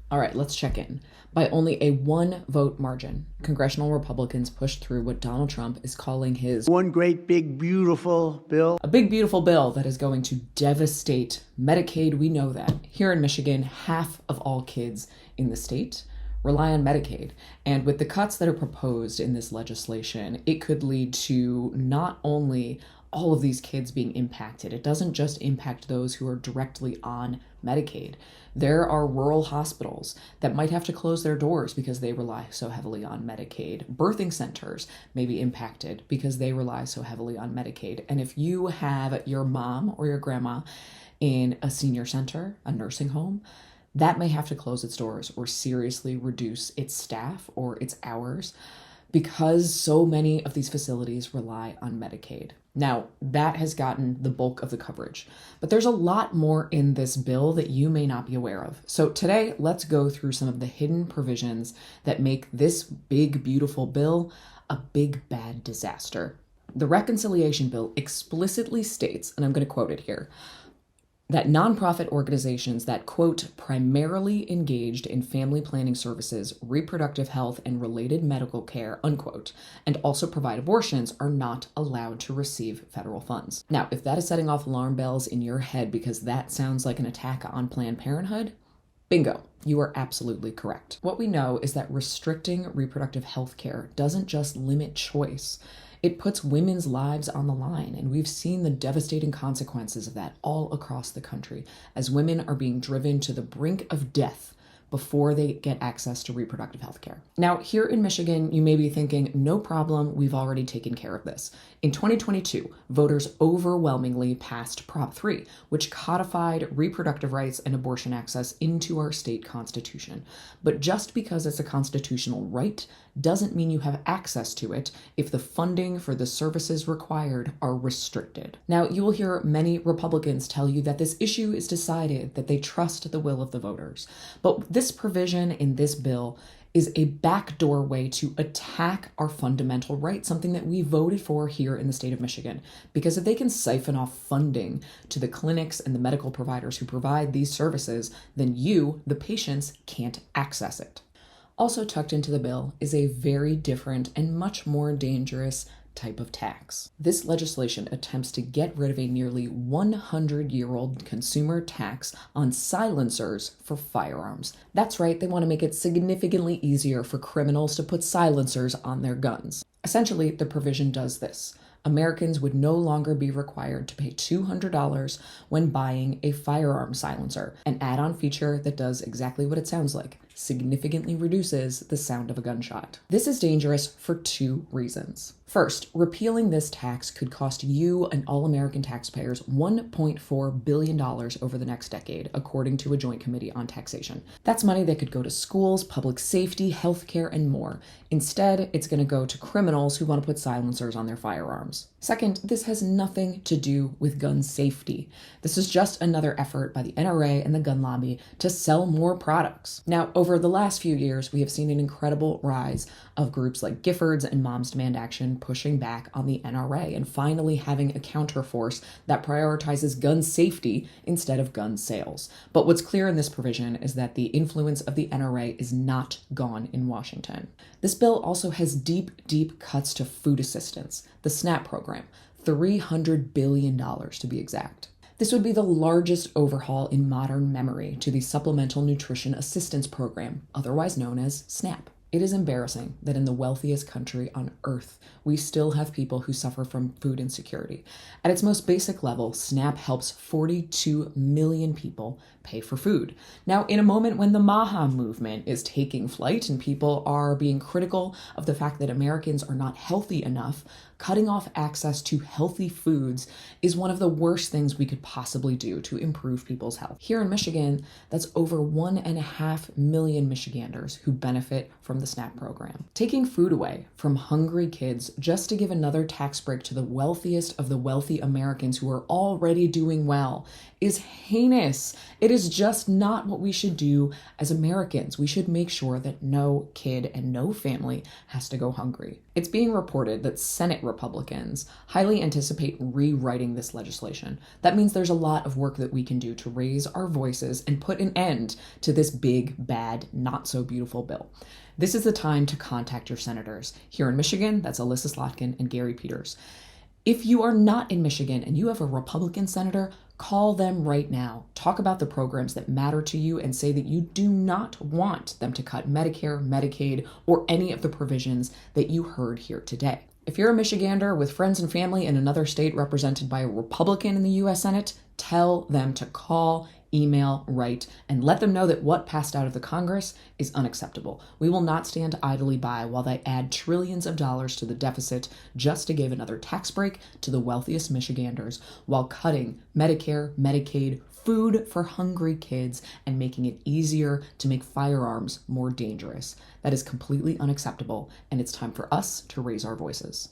All right, let's check in. By only a 1 vote margin, congressional Republicans pushed through what Donald Trump is calling his one great big beautiful bill. A big beautiful bill that is going to devastate Medicaid. We know that. Here in Michigan, half of all kids in the state rely on Medicaid. And with the cuts that are proposed in this legislation, it could lead to not only all of these kids being impacted. It doesn't just impact those who are directly on Medicaid. There are rural hospitals that might have to close their doors because they rely so heavily on Medicaid. Birthing centers may be impacted because they rely so heavily on Medicaid. And if you have your mom or your grandma in a senior center, a nursing home, that may have to close its doors or seriously reduce its staff or its hours because so many of these facilities rely on Medicaid. Now, that has gotten the bulk of the coverage, but there's a lot more in this bill that you may not be aware of. So today, let's go through some of the hidden provisions that make this big, beautiful bill a big, bad disaster. The reconciliation bill explicitly states, and I'm going to quote it here, that nonprofit organizations that, quote, primarily engaged in family planning services, reproductive health, and related medical care, unquote, and also provide abortions are not allowed to receive federal funds. Now, if that is setting off alarm bells in your head because that sounds like an attack on Planned Parenthood, bingo, you are absolutely correct. What we know is that restricting reproductive health care doesn't just limit choice. It puts women's lives on the line, and we've seen the devastating consequences of that all across the country as women are being driven to the brink of death before they get access to reproductive health care. Now, here in Michigan, you may be thinking, no problem, we've already taken care of this. In 2022, voters overwhelmingly passed Prop 3, which codified reproductive rights and abortion access into our state constitution. But just because it's a constitutional right doesn't mean you have access to it if the funding for the services required are restricted. Now, you will hear many Republicans tell you that this issue is decided, that they trust the will of the voters. But this provision in this bill is a backdoor way to attack our fundamental rights, something that we voted for here in the state of Michigan. Because if they can siphon off funding to the clinics and the medical providers who provide these services, then you, the patients, can't access it. Also tucked into the bill is a very different and much more dangerous type of tax. This legislation attempts to get rid of a nearly 100-year-old consumer tax on silencers for firearms. That's right, they want to make it significantly easier for criminals to put silencers on their guns. Essentially, the provision does this. Americans would no longer be required to pay $200 when buying a firearm silencer, an add-on feature that does exactly what it sounds like, significantly reduces the sound of a gunshot. This is dangerous for 2 reasons. First, repealing this tax could cost you and all American taxpayers $1.4 billion over the next decade, according to a joint committee on taxation. That's money that could go to schools, public safety, healthcare, and more. Instead, it's going to go to criminals who want to put silencers on their firearms. Second, this has nothing to do with gun safety. This is just another effort by the NRA and the gun lobby to sell more products. Now, over the last few years, we have seen an incredible rise of groups like Giffords and Moms Demand Action pushing back on the NRA and finally having a counterforce that prioritizes gun safety instead of gun sales. But what's clear in this provision is that the influence of the NRA is not gone in Washington. This bill also has deep, deep cuts to food assistance, the SNAP program, $300 billion to be exact. This would be the largest overhaul in modern memory to the Supplemental Nutrition Assistance Program, otherwise known as SNAP. It is embarrassing that in the wealthiest country on earth, we still have people who suffer from food insecurity. At its most basic level, SNAP helps 42 million people pay for food. Now, in a moment when the MAHA movement is taking flight and people are being critical of the fact that Americans are not healthy enough, cutting off access to healthy foods is one of the worst things we could possibly do to improve people's health. Here in Michigan, that's over 1.5 million Michiganders who benefit from from the SNAP program. Taking food away from hungry kids just to give another tax break to the wealthiest of the wealthy Americans who are already doing well is heinous. It is just not what we should do as Americans. We should make sure that no kid and no family has to go hungry. It's being reported that Senate Republicans highly anticipate rewriting this legislation. That means there's a lot of work that we can do to raise our voices and put an end to this big, bad, not so beautiful bill. This is the time to contact your senators. Here in Michigan, that's Alyssa Slotkin and Gary Peters. If you are not in Michigan and you have a Republican senator, call them right now. Talk about the programs that matter to you and say that you do not want them to cut Medicare, Medicaid, or any of the provisions that you heard here today. If you're a Michigander with friends and family in another state represented by a Republican in the U.S. Senate, tell them to call, email, write, and let them know that what passed out of the Congress is unacceptable. We will not stand idly by while they add trillions of dollars to the deficit just to give another tax break to the wealthiest Michiganders while cutting Medicare, Medicaid, food for hungry kids, and making it easier to make firearms more dangerous. That is completely unacceptable, and it's time for us to raise our voices.